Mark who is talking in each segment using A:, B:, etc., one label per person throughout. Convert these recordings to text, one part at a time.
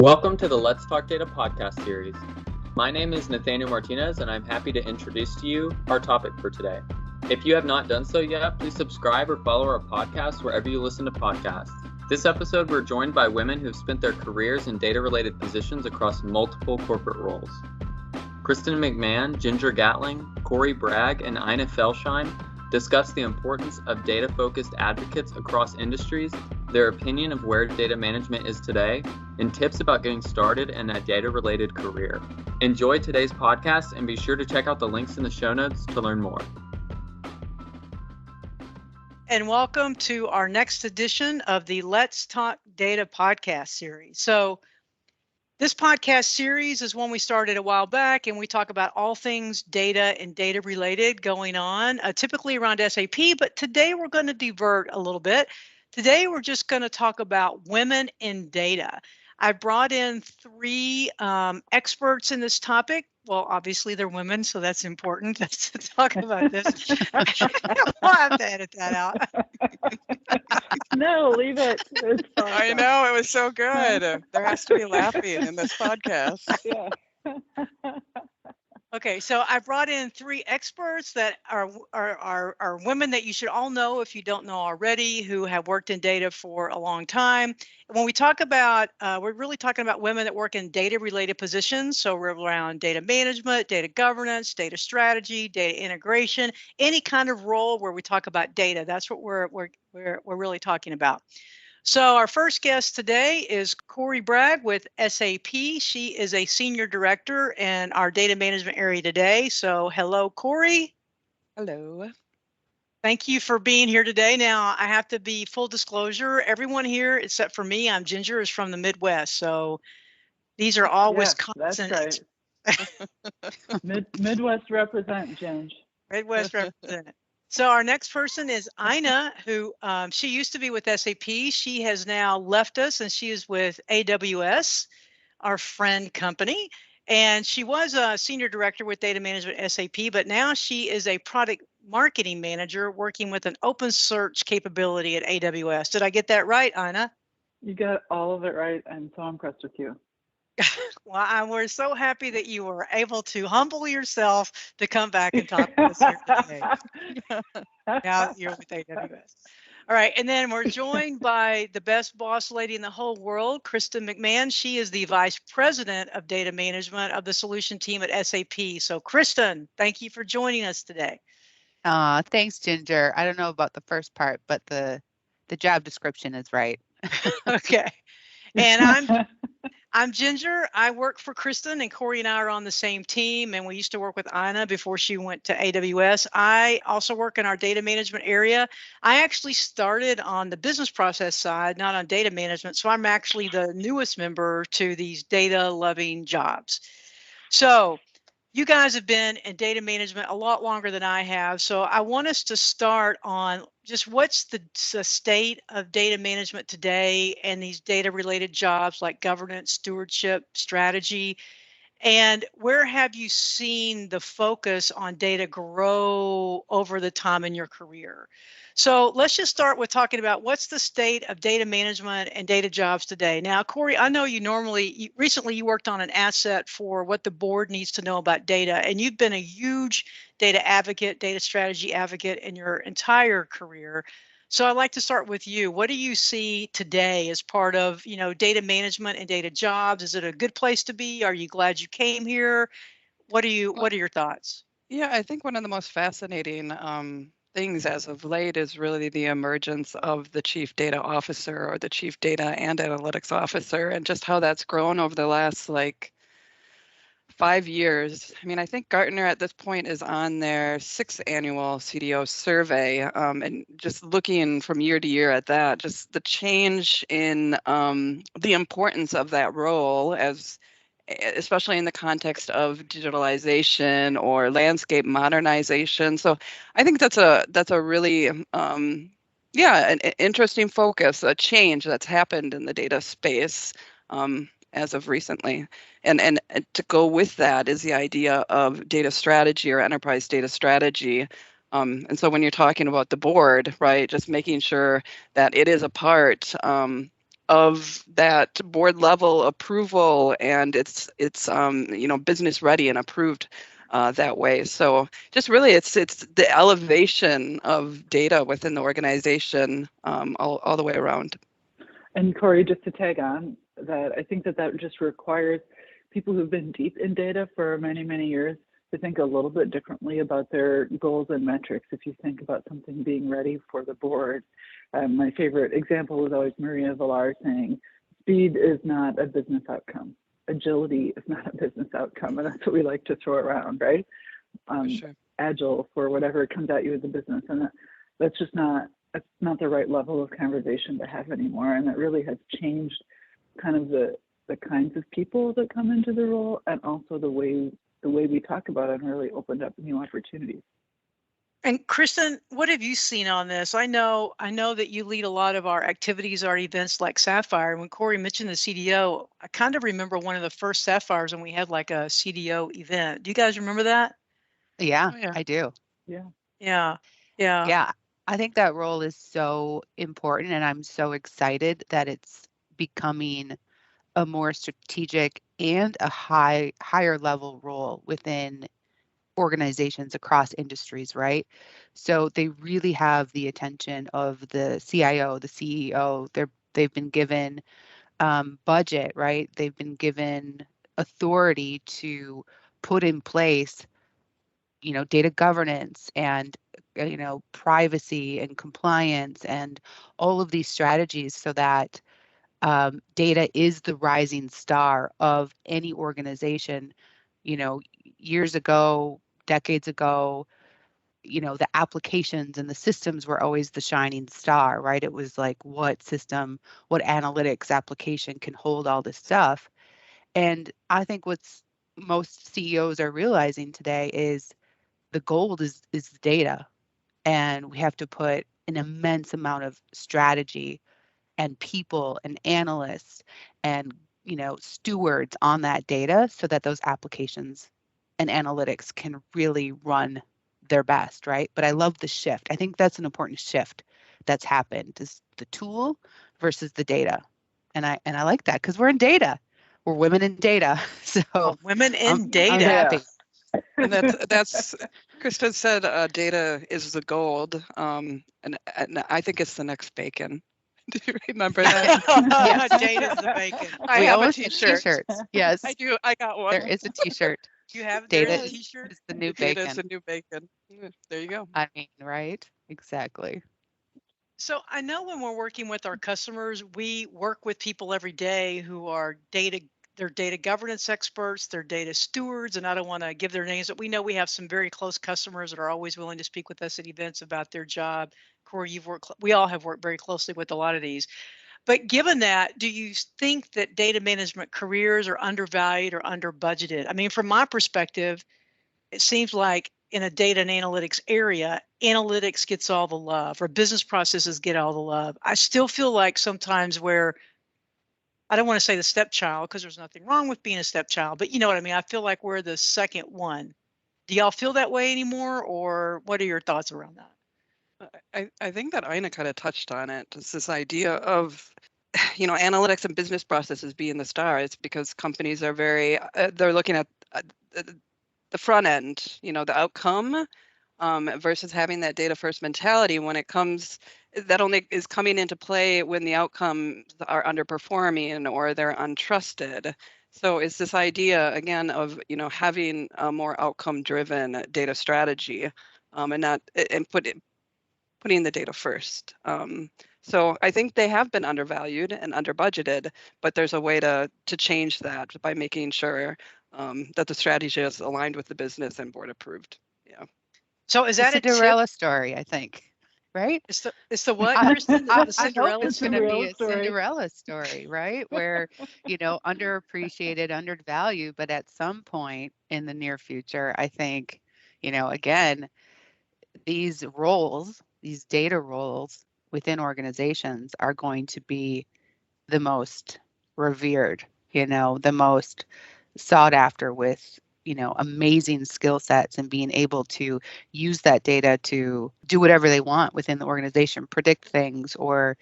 A: Welcome to the Let's Talk Data podcast series. My name is Nathaniel Martinez, and I'm happy to introduce to you our topic for today. If you have not done so yet, please subscribe or follow our podcast wherever you listen to podcasts. This episode, we're joined by women who've spent their careers in data-related positions across multiple corporate roles. Kristin McMahon, Ginger Gatling, Corrie Brague, and Aina Felsheim discuss the importance of data-focused advocates across industries, their opinion of where data management is today, and tips about getting started in a data-related career. Enjoy today's podcast and be sure to check out the links in the show notes to learn more.
B: And welcome to our next edition of the Let's Talk Data podcast series. So this podcast series is one we started a while back, and we talk about all things data and data related going on, typically around SAP, but today we're going to divert a little bit. Today we're just going to talk about women in data. I brought in three experts in this topic. Well, obviously they're women, so that's important to talk about this. I'll have to edit that out.
C: No, leave it. It's fine.
D: I know, it was so good. There has to be laughing in this podcast.
C: Yeah.
B: Okay, so I brought in three experts that are women that you should all know if you don't know already, who have worked in data for a long time. When we talk about, we're really talking about women that work in data-related positions. So we're around data management, data governance, data strategy, data integration, any kind of role where we talk about data. That's what we're really talking about. So our first guest today is Corrie Brague with SAP. She is a senior director in our data management area today. So hello, Corrie.
D: Hello.
B: Thank you for being here today. Now, I have to be full disclosure. Everyone here, except for me, I'm Ginger, is from the Midwest. So these are all Wisconsin.
C: That's right. Midwest represent, Ginge.
B: Midwest represent. So our next person is Aina, who she used to be with SAP. She has now left us, and she is with AWS, our friend company. And she was a senior director with data management at SAP, but now she is a product marketing manager working with an open search capability at AWS. Did I get that right, Aina?
C: You got all of it right. I'm so impressed with you.
B: Well, we're so happy that you were able to humble yourself to come back and talk to us here today. Now you're with AWS. All right, and then we're joined by the best boss lady in the whole world, Kristin McMahon. She is the vice president of data management of the solution team at SAP. So Kristin, thank you for joining us today.
E: Thanks, Ginger. I don't know about the first part, but the job description is right.
B: Okay. And I'm Ginger. I work for Kristin, and Corrie and I are on the same team, and we used to work with Aina before she went to AWS. I also work in our data management area. I actually started on the business process side, not on data management, so I'm actually the newest member to these data-loving jobs. So you guys have been in data management a lot longer than I have, so I want us to start on just what's the state of data management today and these data-related jobs like governance, stewardship, strategy, and where have you seen the focus on data grow over the time in your career? So let's just start with talking about what's the state of data management and data jobs today. Now, Corrie, I know recently you worked on an asset for what the board needs to know about data, and you've been a huge data advocate, data strategy advocate in your entire career. So I'd like to start with you. What do you see today as part of, data management and data jobs? Is it a good place to be? Are you glad you came here? What are your thoughts?
D: Yeah, I think one of the most fascinating things as of late is really the emergence of the chief data officer or the chief data and analytics officer, and just how that's grown over the last 5 years. I mean, I think Gartner at this point is on their 6th annual CDO survey, and just looking from year to year at that, just the change in the importance of that role, especially in the context of digitalization or landscape modernization. So I think that's a really an interesting focus, a change that's happened in the data space as of recently. And to go with that is the idea of data strategy or enterprise data strategy. And so when you're talking about the board, right, just making sure that it is a part of that board level approval, and it's business ready and approved that way. So just really it's the elevation of data within the organization all the way around.
C: And Corrie, just to tag on that, I think that just requires people who've been deep in data for many, many years to think a little bit differently about their goals and metrics. If you think about something being ready for the board, my favorite example was always Maria Villar saying, speed is not a business outcome. Agility is not a business outcome. And that's what we like to throw around, right?
D: Sure.
C: Agile for whatever comes at you as a business. And that's not the right level of conversation to have anymore. And it really has changed kind of the kinds of people that come into the role, and also the way we talk about it, and really opened up new opportunities.
B: And Kristin, what have you seen on this? I know that you lead a lot of our activities, our events like Sapphire. When Corrie mentioned the CDO, I kind of remember one of the first Sapphires when we had like a CDO event. Do you guys remember that?
E: Yeah,
D: Oh, yeah.
E: I do.
B: Yeah.
E: Yeah, I think that role is so important, and I'm so excited that it's becoming a more strategic and a higher level role within organizations across industries, right? So they really have the attention of the CIO, the CEO. They've been given budget, right? They've been given authority to put in place, data governance and privacy and compliance and all of these strategies, so that data is the rising star of any organization. Years ago, decades ago, the applications and the systems were always the shining star, right? It was like, what system, what analytics application can hold all this stuff? And I think what's most CEOs are realizing today is the gold is the data, and we have to put an immense amount of strategy and people and analysts and stewards on that data, so that those applications and analytics can really run their best, right? But I love the shift. I think that's an important shift that's happened, is the tool versus the data. And I like that, because we're in data. We're women in data. So
B: Women in
E: I'm
B: data.
E: happy.
D: And that's Kristin said data is the gold, and I think it's the next bacon. Do you remember that?
E: Yes.
B: Data's the bacon.
D: I
E: We
D: have a
E: almost had
D: t-shirt.
E: t-shirts. Yes,
D: I do. I got one.
E: there is a t-shirt.
B: You have
E: Data
B: there's a
E: is
B: t-shirt.
E: the new
D: Data is
E: bacon.
D: the new bacon. There you go.
E: I mean, right? Exactly.
B: So I know when we're working with our customers, we work with people every day who are they're data governance experts, they're data stewards, and I don't want to give their names, but we know we have some very close customers that are always willing to speak with us at events about their job. Corrie, we all have worked very closely with a lot of these. But given that, do you think that data management careers are undervalued or under budgeted? I mean, from my perspective, it seems like in a data and analytics area, analytics gets all the love, or business processes get all the love. I still feel like sometimes where, I don't want to say the stepchild, because there's nothing wrong with being a stepchild, but you know what I mean? I feel like we're the second one. Do y'all feel that way anymore, or what are your thoughts around that?
D: I think that Aina kind of touched on it. It's this idea of, analytics and business processes being the star. It's because companies are they're looking at the front end, the outcome, versus having that data first mentality when it comes, that only is coming into play when the outcomes are underperforming or they're untrusted. So it's this idea again of, having a more outcome driven data strategy, and putting the data first. So I think they have been undervalued and under budgeted, but there's a way to change that by making sure that the strategy is aligned with the business and board approved. Yeah.
B: So is that
E: It's a Cinderella story, I think, right?
B: It's the what,
E: I,
B: Kristin?
E: I
B: The
E: hope
B: Cinderella
E: it's going
B: story?
E: to be a
C: story.
E: Cinderella story, right? Where, underappreciated, undervalued, but at some point in the near future, I think, again, these roles, these data roles within organizations are going to be the most revered, the most sought after, with amazing skill sets, and being able to use that data to do whatever they want within the organization, predict things, or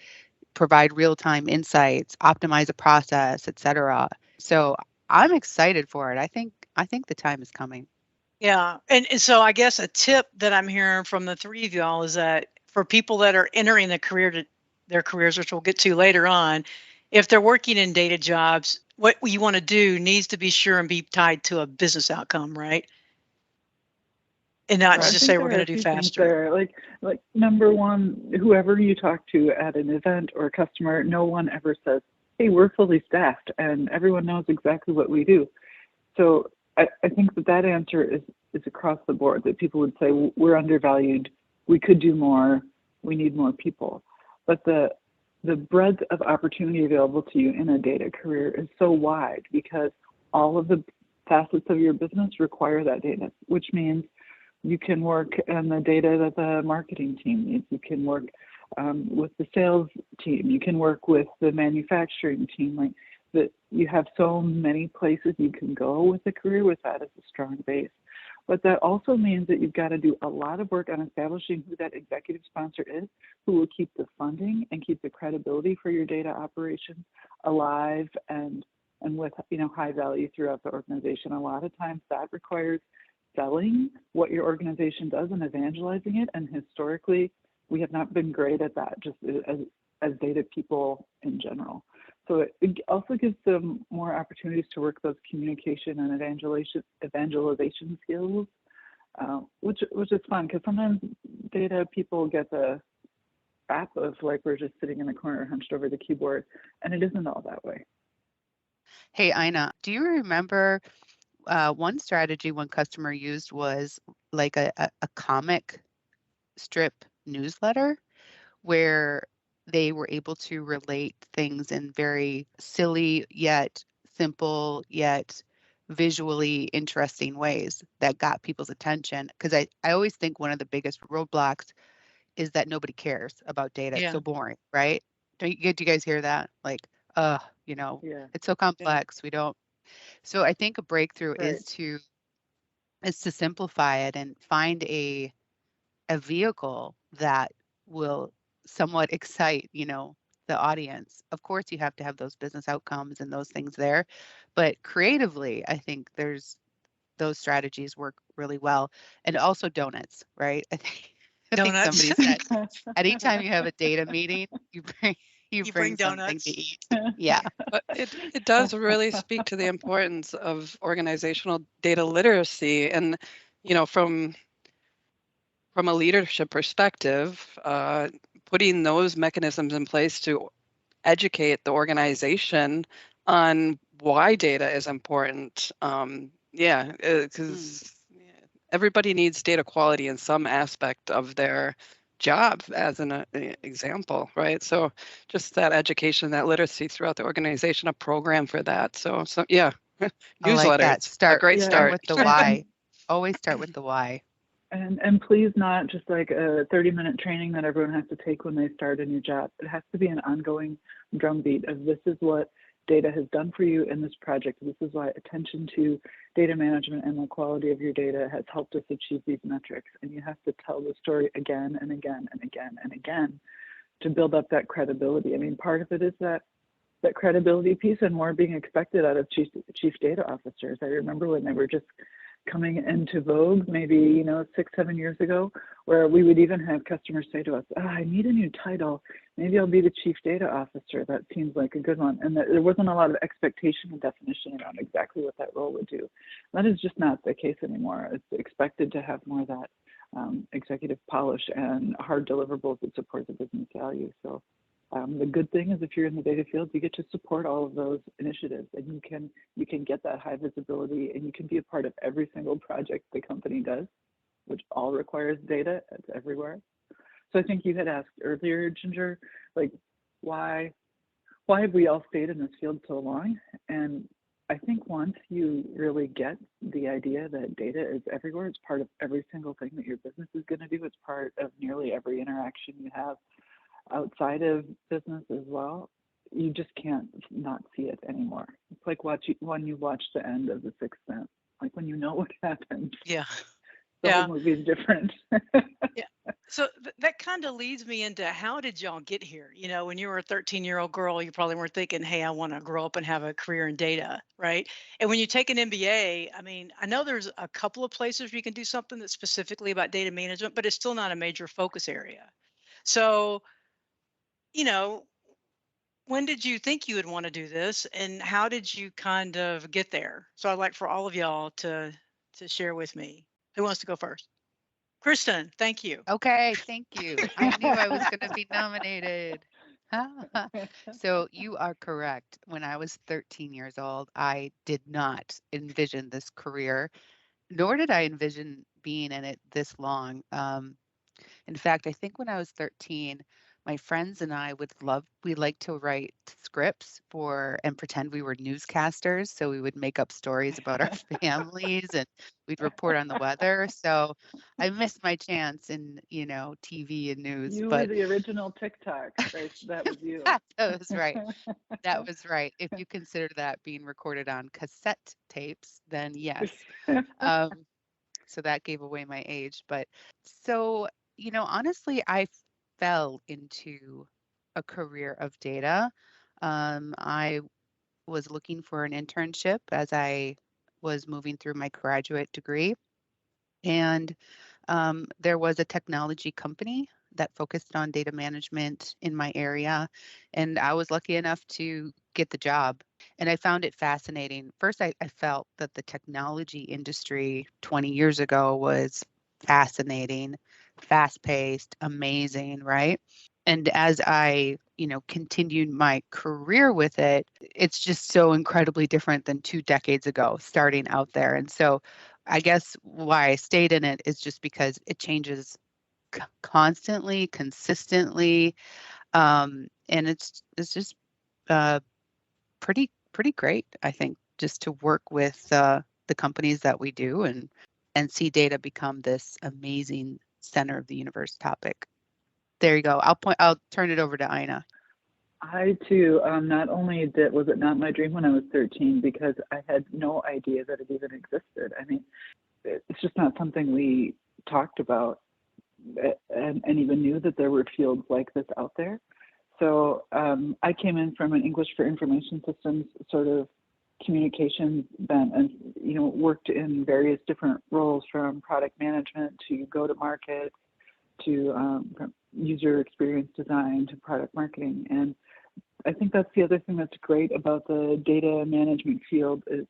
E: provide real-time insights, optimize a process, etc. So I'm excited for it. I think the time is coming.
B: Yeah. And so I guess a tip that I'm hearing from the three of y'all is that for people that are entering their careers, which we'll get to later on, if they're working in data jobs, what you want to do needs to be sure and be tied to a business outcome, right? And not
C: I
B: just
C: think
B: say
C: there
B: we're
C: are
B: going
C: a
B: to do
C: few things
B: faster.
C: there. Like number one, whoever you talk to at an event or a customer, no one ever says, "Hey, we're fully staffed," and everyone knows exactly what we do. So I think that answer is across the board. That people would say, "We're undervalued. We could do more. We need more people." But the breadth of opportunity available to you in a data career is so wide because all of the facets of your business require that data, which means you can work on the data that the marketing team needs. You can work with the sales team. You can work with the manufacturing team. Like that, you have so many places you can go with a career with that as a strong base. But that also means that you've got to do a lot of work on establishing who that executive sponsor is, who will keep the funding and keep the credibility for your data operations alive and with high value throughout the organization. A lot of times that requires selling what your organization does and evangelizing it. And historically, we have not been great at that, just as data people in general. So it also gives them more opportunities to work those communication and evangelization skills, which is fun because sometimes data people get the rap of like we're just sitting in the corner hunched over the keyboard, and it isn't all that way.
E: Hey, Aina, do you remember one strategy one customer used was like a comic strip newsletter where they were able to relate things in very silly yet simple yet visually interesting ways that got people's attention? Because I always think one of the biggest roadblocks is that nobody cares about data. It's
B: Yeah.
E: so boring, right? Do you guys hear that? Like,
C: Yeah.
E: it's so complex. We don't. So I think a breakthrough
C: Right.
E: is to simplify it and find a vehicle that will somewhat excite, the audience. Of course, you have to have those business outcomes and those things there, but creatively, I think those strategies work really well. And also donuts, right? I think
B: Donuts.
E: somebody said anytime you have a data meeting, you bring something
B: donuts.
E: to eat. Yeah.
D: But it does really speak to the importance of organizational data literacy. And, from a leadership perspective, putting those mechanisms in place to educate the organization on why data is important. Because everybody needs data quality in some aspect of their job, as an example, right? So just that education, that literacy throughout the organization, a program for that. So yeah,
E: I like that.
D: newsletters, a
E: Start
D: great start.
E: with the why. Always start with the why.
C: And please not just like a 30-minute training that everyone has to take when they start a new job. It has to be an ongoing drumbeat of this is what data has done for you in this project. This is why attention to data management and the quality of your data has helped us achieve these metrics. And you have to tell the story again and again and again and again to build up that credibility. I mean, part of it is that credibility piece and more being expected out of chief data officers. I remember when they were just coming into vogue, maybe 6-7 years ago, where we would even have customers say to us, I need a new title. Maybe I'll be the chief data officer. That seems like a good one. And there wasn't a lot of expectation and definition around exactly what that role would do. That is just not the case anymore. It's expected to have more of that executive polish and hard deliverables that support the business value. So the good thing is if you're in the data field, you get to support all of those initiatives, and you can get that high visibility, and you can be a part of every single project the company does, which all requires data. It's everywhere. So I think you had asked earlier, Ginger, like why have we all stayed in this field so long? And I think once you really get the idea that data is everywhere, it's part of every single thing that your business is going to do. It's part of nearly every interaction you have outside of business as well. You just can't not see it anymore. It's like when you watch the end of The Sixth Sense, like when you know what happens.
B: Yeah.
C: The whole movie is different.
B: Yeah. So that kind of leads me into, how did y'all get here? You know, when you were a 13-year-old girl, you probably weren't thinking, hey, I want to grow up and have a career in data, right? And when you take an MBA, I mean, I know there's a couple of places where you can do something that's specifically about data management, but it's still not a major focus area. So, you know, when did you think you would want to do this, and how did you kind of get there? So I'd like for all of y'all to share with me. Who wants to go first? Kristin, thank you.
E: Okay, thank you. I knew I was going to be nominated. So you are correct. When I was 13 years old, I did not envision this career, nor did I envision being in it this long. In fact, I think when I was 13, my friends and I we like to write scripts for and pretend we were newscasters. So we would make up stories about our families and we'd report on the weather. So I missed my chance in, TV and news,
C: You were
E: but
C: the original TikTok, right? That was you.
E: that was right. That was right. If you consider that being recorded on cassette tapes, then yes. So that gave away my age. But so, honestly, I fell into a career of data. I was looking for an internship as I was moving through my graduate degree. And there was a technology company that focused on data management in my area. And I was lucky enough to get the job. And I found it fascinating. First, I felt that the technology industry 20 years ago was fascinating, fast paced, amazing, right? And as I, continued my career with it, it's just so incredibly different than 2 decades ago, starting out there. And so I guess why I stayed in it is just because it changes constantly, consistently, and it's just pretty great, I think, just to work with the companies that we do and see data become this amazing center of the universe topic. There you go. I'll turn it over to Aina.
C: I too, not only was it not my dream when I was 13, because I had no idea that it even existed. I mean, it's just not something we talked about and even knew that there were fields like this out there. So I came in from an English for Information Systems sort of communications bent, and worked in various different roles, from product management to go-to-market to user experience design to product marketing. And I think that's the other thing that's great about the data management field is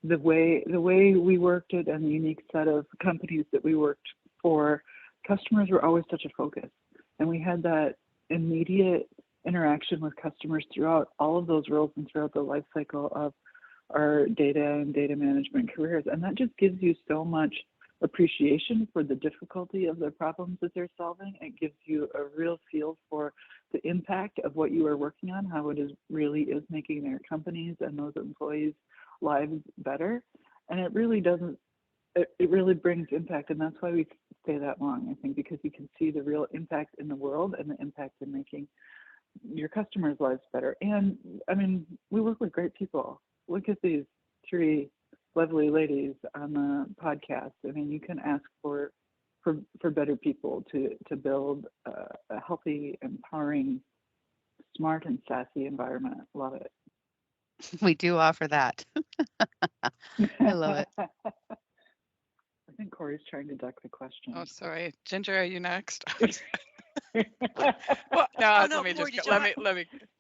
C: the way we worked it, and the unique set of companies that we worked for. Customers were always such a focus, and we had that immediate interaction with customers throughout all of those roles and throughout the life cycle of our data and data management careers. And that just gives you so much appreciation for the difficulty of the problems that they're solving. It gives you a real feel for the impact of what you are working on, how it really is making their companies and those employees' lives better. And it really brings impact. And that's why we stay that long, I think, because you can see the real impact in the world and the impact in making your customers' lives better. And I mean, we work with great people. Look at these three lovely ladies on the podcast. I mean, you can ask for better people to build a healthy, empowering, smart, and sassy environment. Love it.
E: We do offer that. I love it.
C: I think Corey's trying to duck the question.
D: Oh, sorry. Ginger, are you next? Well,
B: no,
D: let me
B: Corey,
D: just go,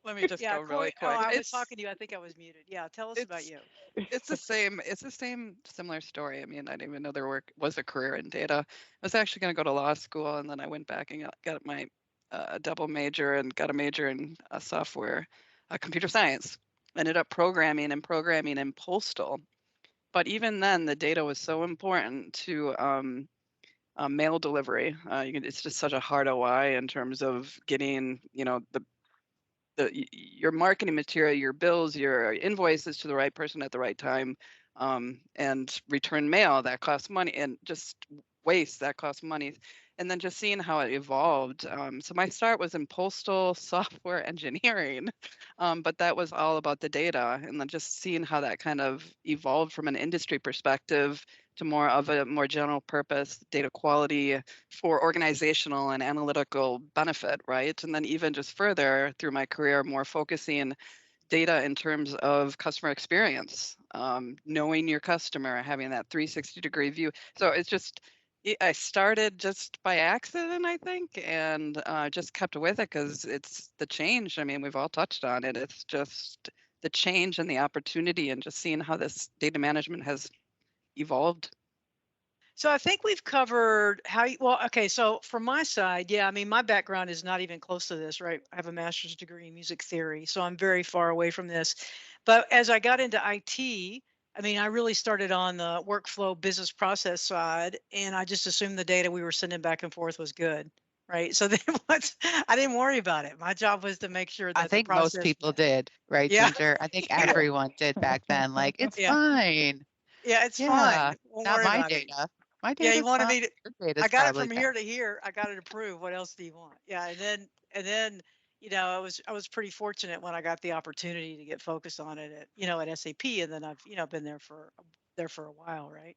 D: let me just
B: yeah,
D: go
B: Corey,
D: really quick.
B: I was talking to you. I think I was muted. Yeah, tell us about you.
D: It's the same similar story. I mean, I didn't even know there was a career in data. I was actually going to go to law school, and then I went back and got my double major and got a major in software, computer science. Ended up programming in postal. But even then, the data was so important to mail delivery. It's just such a hard ROI in terms of getting, your marketing material, your bills, your invoices to the right person at the right time, and return mail that costs money, and just waste that costs money. and then just seeing how it evolved. So my start was in postal software engineering, but that was all about the data, and then just seeing how that kind of evolved from an industry perspective to more of a more general purpose data quality for organizational and analytical benefit, right? And then even just further through my career, more focusing data in terms of customer experience, knowing your customer, having that 360-degree view. So it's just, I started just by accident, I think, and just kept with it because it's the change. I mean, we've all touched on it. It's just the change and the opportunity and just seeing how this data management has evolved.
B: So I think we've covered how you, well, okay, so from my side, yeah, I mean, my background is not even close to this, right? I have a master's degree in music theory, so I'm very far away from this. But as I got into IT, I mean, I really started on the workflow business process side, and I just assumed the data we were sending back and forth was good, right? So then I didn't worry about it. My job was to make sure
E: I
B: that the
E: think most
B: process,
E: people did, right,
B: yeah,
E: Ginger? I think
B: yeah,
E: everyone did back then. Like, it's
B: yeah,
E: fine.
B: yeah, it's fine.
E: Yeah,
B: Won't
E: not
B: worry
E: my
B: about it.
E: data. My
B: Yeah, you
E: data's
B: wanted
E: fine.
B: me to,
E: Your
B: I
E: data's
B: got it
E: probably
B: from
E: bad.
B: here to here. I got it approved. What else do you want? Yeah, and then, I was pretty fortunate when I got the opportunity to get focused on it at SAP, and then I've been there for a while, right?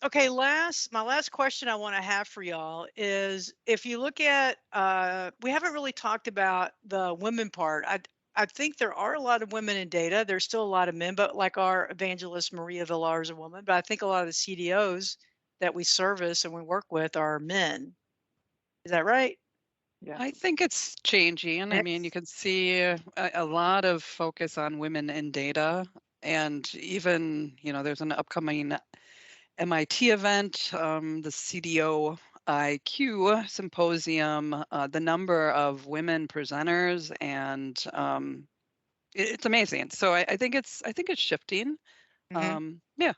B: Okay, my last question I want to have for y'all is, if you look at, we haven't really talked about the women part. I think there are a lot of women in data. There's still a lot of men, but like our evangelist Maria Villar is a woman. But I think a lot of the CDOs that we service and we work with are men. Is that right?
C: Yeah.
D: I think it's changing. I mean, you can see a lot of focus on women in data. And even, there's an upcoming MIT event, the CDO IQ symposium, the number of women presenters, and it's amazing. So I think it's shifting. Yeah.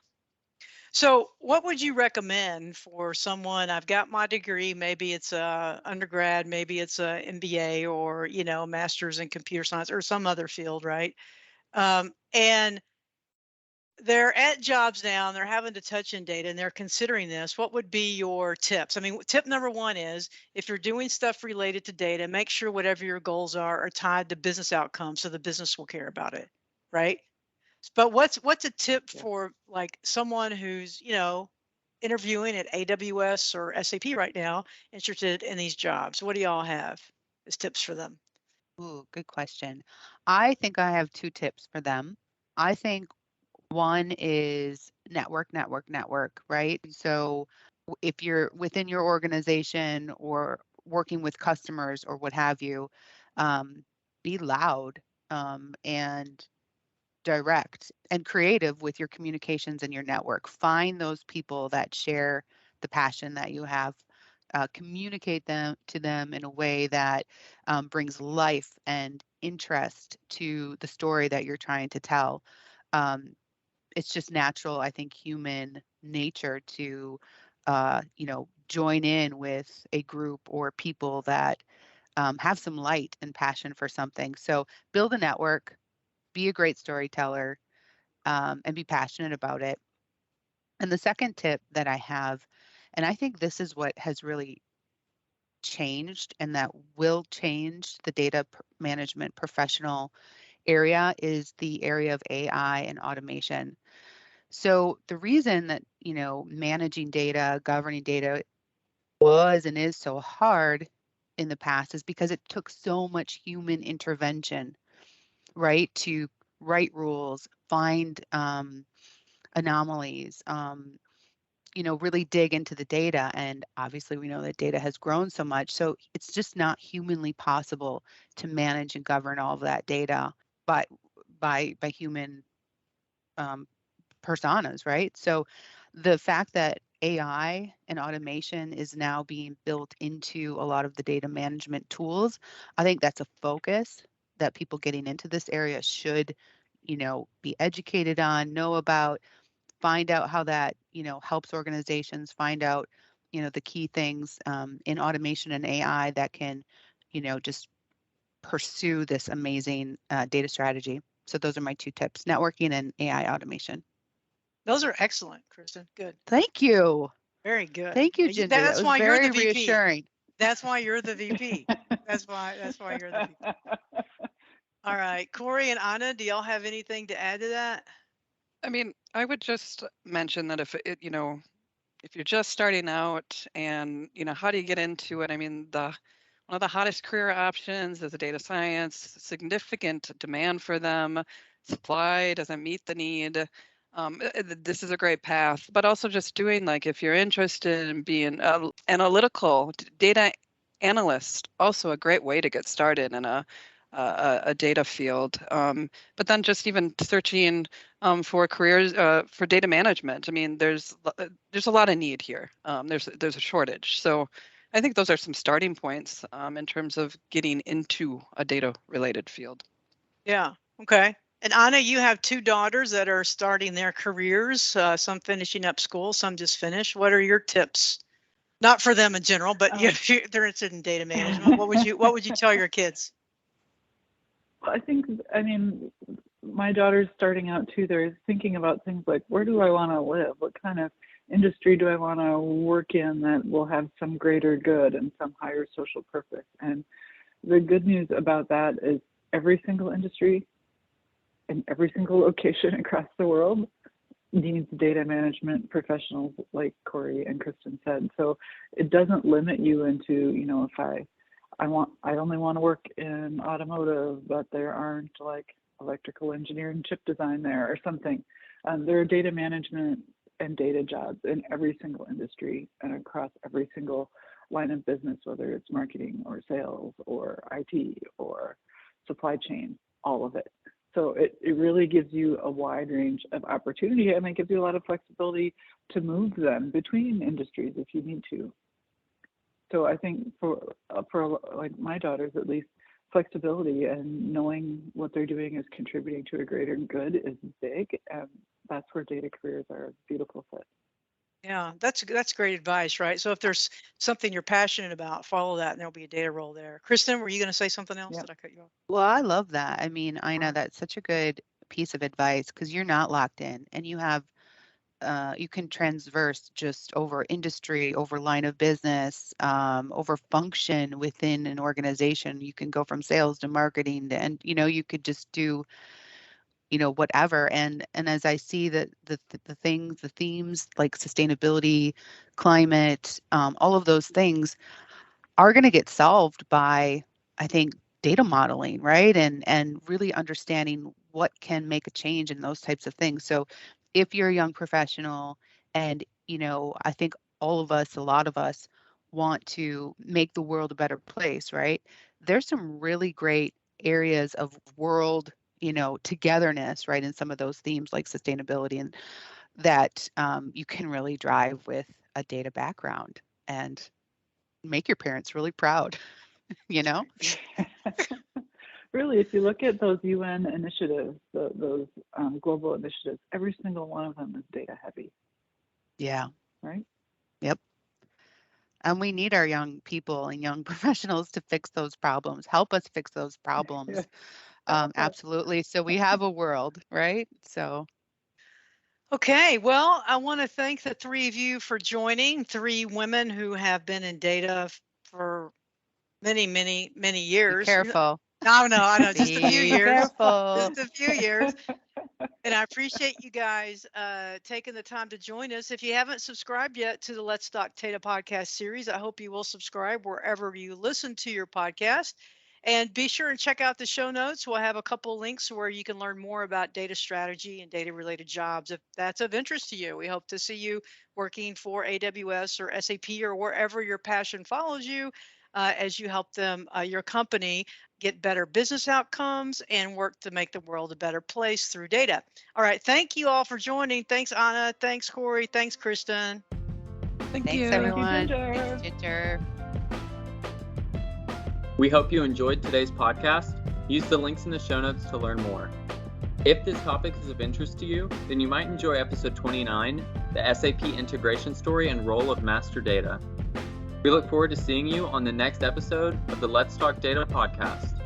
B: So, what would you recommend for someone? I've got my degree. Maybe it's a undergrad, maybe it's a MBA, or master's in computer science or some other field, right? And they're at jobs now, and they're having to touch in data, and they're considering this. What would be your tips? I mean, tip number one is, if you're doing stuff related to data, make sure whatever your goals are tied to business outcomes, so the business will care about it, right? But what's a tip
C: Yeah.
B: for like someone who's, interviewing at AWS or SAP right now, interested in these jobs? What do y'all have as tips for them?
E: Ooh, good question. I think I have two tips for them. I think one is network, network, network, right? So if you're within your organization or working with customers or what have you, be loud and direct and creative with your communications and your network. Find those people that share the passion that you have. Communicate them to them in a way that brings life and interest to the story that you're trying to tell. It's just natural, I think, human nature to, join in with a group or people that have some light and passion for something. So build a network, be a great storyteller, and be passionate about it. And the second tip that I have, and I think this is what has really changed and that will change the data management professional area, is the area of AI and automation. So the reason that, managing data, governing data was and is so hard in the past is because it took so much human intervention, right? To write rules, find anomalies, really dig into the data. And obviously, we know that data has grown so much. So it's just not humanly possible to manage and govern all of that data by human personas, right? So the fact that AI and automation is now being built into a lot of the data management tools, I think that's a focus that people getting into this area should, be educated on, know about, find out how that, helps organizations, find out, the key things in automation and AI that can, just pursue this amazing data strategy. So those are my two tips: networking and AI automation.
B: Those are excellent, Kristen. Good.
E: Thank you.
B: Very good.
E: Thank you, Ginger.
B: That's
E: that was
B: why
E: very
B: you're the VP.
E: reassuring.
B: That's why you're the VP. That's why you're the VP. All right, Corrie and Aina, do y'all have anything to add to that?
D: I mean, I would just mention that if you're just starting out and, how do you get into it? I mean, one of the hottest career options is data science, significant demand for them, supply doesn't meet the need. This is a great path, but also just doing, like, if you're interested in being analytical data analyst, also a great way to get started in a data field. But then just even searching for careers for data management. I mean, there's a lot of need here. There's a shortage. So I think those are some starting points in terms of getting into a data related field.
B: Yeah. Okay. And Aina, you have 2 daughters that are starting their careers, some finishing up school, some just finished. What are your tips? Not for them in general, but if they're interested in data management, what would you tell your kids?
C: Well, I mean, my daughter's starting out too. They're thinking about things like, where do I want to live? What kind of industry do I want to work in that will have some greater good and some higher social purpose? And the good news about that is every single industry in every single location across the world needs data management professionals, like Corrie and Kristin said. So it doesn't limit you into, if I only want to work in automotive, but there aren't like electrical engineering, chip design there or something. There are data management and data jobs in every single industry and across every single line of business, whether it's marketing or sales or IT or supply chain, all of it. So it really gives you a wide range of opportunity, and it gives you a lot of flexibility to move them between industries if you need to. So I think for like my daughters, at least, flexibility and knowing what they're doing is contributing to a greater good is big, and that's where data careers are a beautiful fit.
B: Yeah, that's great advice, right? So if there's something you're passionate about, follow that, and there'll be a data role there. Kristin, were you going to say something else?
C: Yeah.
B: Did I cut you off?
E: Well, I love that. I mean, Aina, that's such a good piece of advice because you're not locked in, and you have you can transverse just over industry, over line of business, over function within an organization. You can go from sales to marketing, and you could just do whatever. And as I see that the themes like sustainability, climate, all of those things are going to get solved by, I think, data modeling, right? And really understanding what can make a change in those types of things. So if you're a young professional and, I think a lot of us want to make the world a better place, right? There's some really great areas of world, togetherness, right? In some of those themes like sustainability, and that you can really drive with a data background and make your parents really proud,
C: Really, if you look at those UN initiatives, those global initiatives, every single one of them is data heavy.
E: Yeah.
C: Right?
E: Yep. And we need our young people and young professionals to fix those problems, help us fix those problems. Absolutely. So we have a world, right? So.
B: Okay, well, I want to thank the 3 of you for joining, 3 women who have been in data for many, many, many years.
E: Be careful.
B: No, I know, just a few years.
E: Careful.
B: Just a few years. And I appreciate you guys taking the time to join us. If you haven't subscribed yet to the Let's Talk Data podcast series, I hope you will subscribe wherever you listen to your podcast. And be sure and check out the show notes. We'll have a couple links where you can learn more about data strategy and data related jobs if that's of interest to you. We hope to see you working for AWS or SAP or wherever your passion follows you as you help them, your company, get better business outcomes and work to make the world a better place through data. All right. Thank you all for joining. Thanks, Aina. Thanks, Corrie. Thanks, Kristin.
D: Thanks, you.
E: Everyone.
C: Thank you,
E: Thanks, Ginger.
A: We hope you enjoyed today's podcast. Use the links in the show notes to learn more. If this topic is of interest to you, then you might enjoy episode 29, the SAP integration story and role of master data. We look forward to seeing you on the next episode of the Let's Talk Data podcast.